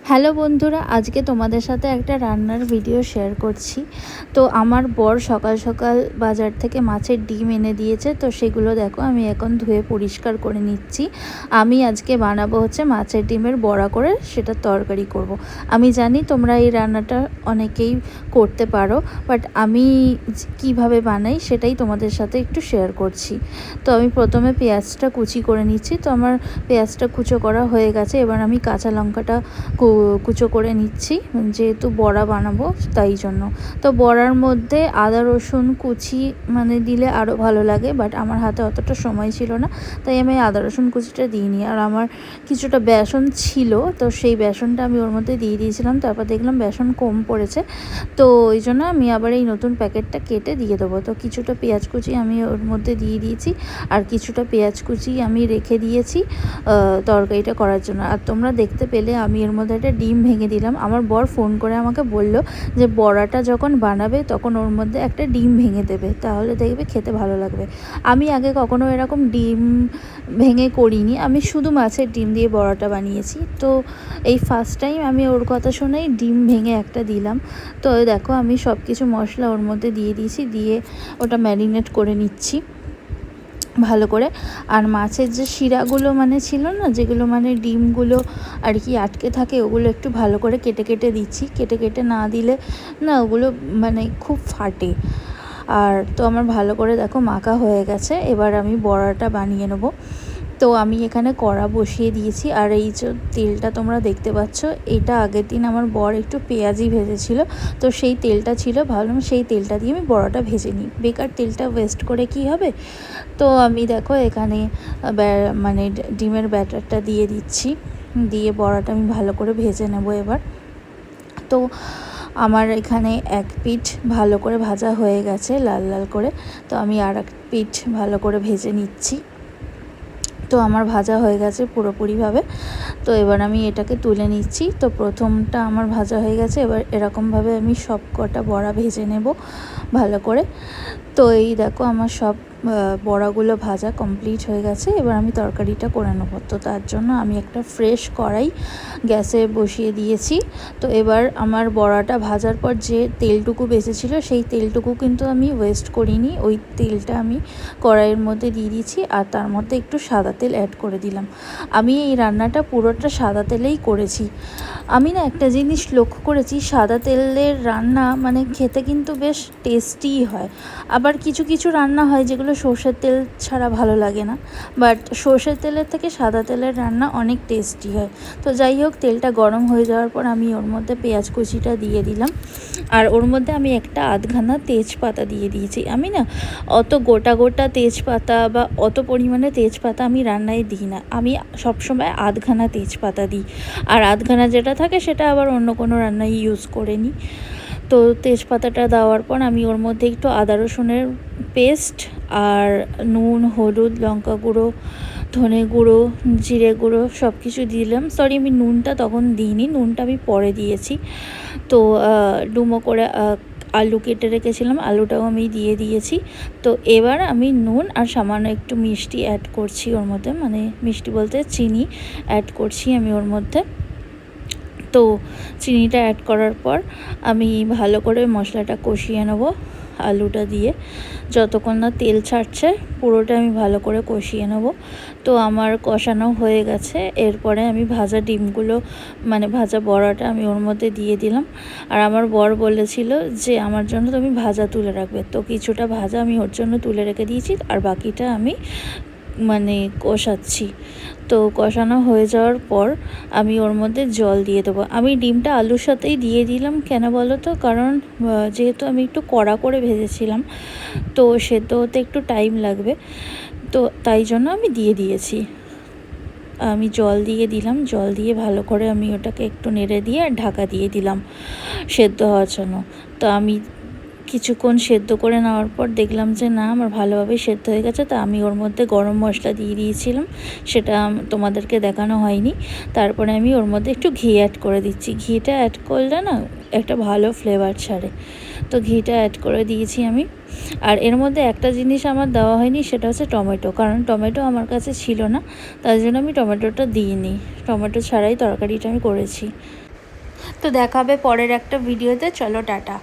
Hello বন্ধুরা, আজকে তোমাদের সাথে একটা রান্নার ভিডিও শেয়ার করছি। তো আমার বর সকাল সকাল বাজার থেকে মাছের ডিম এনে দিয়েছে, তো সেগুলো দেখো আমি এখন ধুয়ে পরিষ্কার করে নিচ্ছি। আমি আজকে বানাবো হচ্ছে মাছের ডিমের বড়া করে সেটা তরকারি করব। আমি জানি তোমরা এই রান্নাটা অনেকেই করতে পারো, বাট আমি কিভাবে বানাই সেটাই তোমাদের সাথে একটু শেয়ার করছি। তো আমি প্রথমে পেঁয়াজটা কুচি করে নিচ্ছি। তো আমার পেঁয়াজটা কুচো করা হয়ে গেছে, এবার আমি কাঁচা লঙ্কাটা কুচো করে নিচ্ছি, যেহেতু বড়া বানাবো তাই জন্য। তো বড়ার মধ্যে আদা রসুন কুচি দিলে আরও ভালো লাগে, বাট আমার হাতে অতটা সময় ছিল না, তাই আমি আদা রসুন কুচিটা দিইনি। আর আমার কিছুটা বেসন ছিল, তো সেই বেসনটা আমি ওর মধ্যে দিয়ে দিয়েছিলাম। তারপর দেখলাম বেসন কম পড়েছে, তো ওই জন্য আমি আবার এই নতুন প্যাকেটটা কেটে দিয়ে দেবো। তো কিছুটা পেঁয়াজ কুচি আমি ওর মধ্যে দিয়ে দিয়েছি, আর কিছুটা পেঁয়াজ কুচি আমি রেখে দিয়েছি তরকারিটা করার জন্য। আর তোমরা দেখতে পেলে আমি এর মধ্যে একটা ডিম ভেঙে দিলাম। আমার বর ফোন করে আমাকে বলল যে বড়াটা যখন বানাবে তখন ওর মধ্যে একটা ডিম ভেঙে দেবে, তাহলে দেখবে খেতে ভালো লাগবে। আমি আগে কখনো এরকম ডিম ভেঙে করিনি, আমি শুধু মাছের ডিম দিয়ে বড়াটা বানিয়েছি। তো এই ফার্স্ট টাইম আমি ওর কথা শুনেই ডিম ভেঙে একটা দিলাম। তো দেখো আমি সব কিছু মশলা ওর মধ্যে দিয়ে দিয়েছি, দিয়ে ওটা ম্যারিনেট করে নিচ্ছি ভালো করে। আর মাছের যে শিরাগুলো ছিল না, যেগুলো ডিমগুলো আর কি আটকে থাকে, ওগুলো একটু ভালো করে কেটে কেটে দিচ্ছি। কেটে কেটে না দিলে না ওগুলো খুব ফাটে। আর তো আমার ভালো করে দেখো মাখা হয়ে গেছে, এবার আমি বড়াটা বানিয়ে নেবো। তো আমি এখানে কড়া বসিয়ে দিয়েছি, আর এই যে তেলটা তোমরা দেখতে পাচ্ছ, এটা আগের দিন আমার বর একটু পেঁয়াজি ভেজেছিল, তো সেই তেলটা ছিল, ভাবলাম সেই তেলটা দিয়ে আমি বড়াটা ভেজে নিই, বেকার তেলটা ওয়েস্ট করে কি হবে। তো আমি দেখো এখানে ডিমের ব্যাটারটা দিয়ে দিচ্ছি, দিয়ে বড়াটা আমি ভালো করে ভেজে নেব এবার। তো আমার এখানে এক পিঠ ভালো করে ভাজা হয়ে গেছে লাল লাল করে, তো আমি আর এক পিঠ ভালো করে ভেজে নিচ্ছি। তো আমার ভাজা হয়ে গেছে পুরোপুরিভাবে। তো এবার আমি এটাকে তুলে নিচ্ছি। তো প্রথমটা আমার ভাজা হয়ে গেছে, এবার এরকমভাবে আমি সব কটা বড়া ভেজে নেব ভালো করে। তো এই দেখো আমার সব বড়াগুলো ভাজা কমপ্লিট হয়ে গেছে, এবার আমি তরকারিটা করে নেবো। তো তার জন্য আমি একটা ফ্রেশ কড়াই গ্যাসে বসিয়ে দিয়েছি। তো এবার আমার বড়াটা ভাজার পর যে তেলটুকু বেঁচেছিলো সেই তেলটুকু কিন্তু আমি ওয়েস্ট করিনি, ওই তেলটা আমি কড়াইয়ের মধ্যে দিয়ে দিয়েছি, আর তার মধ্যে একটু সাদা তেল অ্যাড করে দিলাম। আমি এই রান্নাটা পুরোটা সাদা তেলেই করেছি। আমি না একটা জিনিস লক্ষ্য করেছি, সাদা তেলের রান্না খেতে কিন্তু বেশ টেস্টিই হয়। আবার কিছু কিছু রান্না হয় যেগুলো সর্ষের তেল ছাড়া ভালো লাগে না, বাট সর্ষের তেলের থেকে সাদা তেলের রান্না অনেক টেস্টি হয়। তো যাই হোক, তেলটা গরম হয়ে যাওয়ার পর আমি ওর মধ্যে পেঁয়াজ কুচিটা দিয়ে দিলাম, আর ওর মধ্যে আমি একটা আধখানা তেজপাতা দিয়ে দিয়েছি। আমি না অত গোটা গোটা তেজপাতা বা অত পরিমাণে তেজপাতা আমি রান্নায় দিই না, আমি সবসময় আধখানা তেজপাতা দিই, আর আধখানা যেটা থাকে সেটা আবার অন্য কোনো রান্নায় ইউজ করে নিই। তো তেজপাতাটা দেওয়ার পর আমি ওর মধ্যে একটু আদা রসুনের পেস্ট আর নুন, হলুদ, লঙ্কা গুঁড়ো, ধনে গুঁড়ো, জিরে গুঁড়ো সব কিছু দিলাম। সরি, আমি নুনটা তখন দিইনি, নুনটা আমি পরে দিয়েছি। তো ডুমো করে আলু কেটে রেখেছিলাম, আলুটাও আমি দিয়ে দিয়েছি। তো এবার আমি নুন আর সামান্য একটু মিষ্টি অ্যাড করছি ওর মধ্যে, মিষ্টি বলতে চিনি অ্যাড করছি আমি ওর মধ্যে। তো চিনিটা অ্যাড করার পর আমি ভালো করে মশলাটা কষিয়ে নেব আলুটা দিয়ে, যতক্ষণ না তেল ছাড়ছে পুরোটা আমি ভালো করে কষিয়ে নেব। তো আমার কষানো হয়ে গেছে, এরপরে আমি ভাজা ডিমগুলো ভাজা বড়াটা আমি ওর মধ্যে দিয়ে দিলাম। আর আমার বর বলেছিল যে আমার জন্য তুমি ভাজা তুলে রাখবে, তো কিছুটা ভাজা আমি ওর জন্য তুলে রেখে দিয়েছি, আর বাকিটা আমি কষাচ্ছি। তো কষানো হয়ে যাওয়ার পর আমি ওর মধ্যে জল দিয়ে দেবো। আমি ডিমটা আলুর সাথেই দিয়ে দিলাম, কেন বলো তো, কারণ যেহেতু আমি একটু কড়া করে ভেজেছিলাম, তো সেদ্ধ হতে একটু টাইম লাগবে, তো তাই জন্য আমি দিয়ে দিয়েছি। আমি জল দিয়ে দিলাম, জল দিয়ে ভালো করে আমি ওটাকে একটু নেড়ে দিয়ে আর ঢাকা দিয়ে দিলাম সেদ্ধ হওয়ার জন্য। তো আমি কিছুক্ষণ সেদ্ধ করে নেওয়ার পর দেখলাম যে না, আমার ভালোভাবে সেদ্ধ হয়ে গেছে। তা আমি ওর মধ্যে গরম মশলা দিয়ে দিয়েছিলাম, সেটা তোমাদেরকে দেখানো হয়নি। তারপরে আমি ওর মধ্যে একটু ঘি অ্যাড করে দিচ্ছি, ঘিটা অ্যাড করলে না একটা ভালো ফ্লেভার ছাড়ে, তো ঘিটা অ্যাড করে দিয়েছি আমি। আর এর মধ্যে একটা জিনিস আমার দেওয়া হয়নি, সেটা হচ্ছে টমেটো, কারণ টমেটো আমার কাছে ছিল না, তার জন্য আমি টমেটোটা দিইনি, টমেটো ছাড়াই তরকারিটা আমি করেছি। তো দেখাবে পরের একটা ভিডিওতে। চলো টাটা।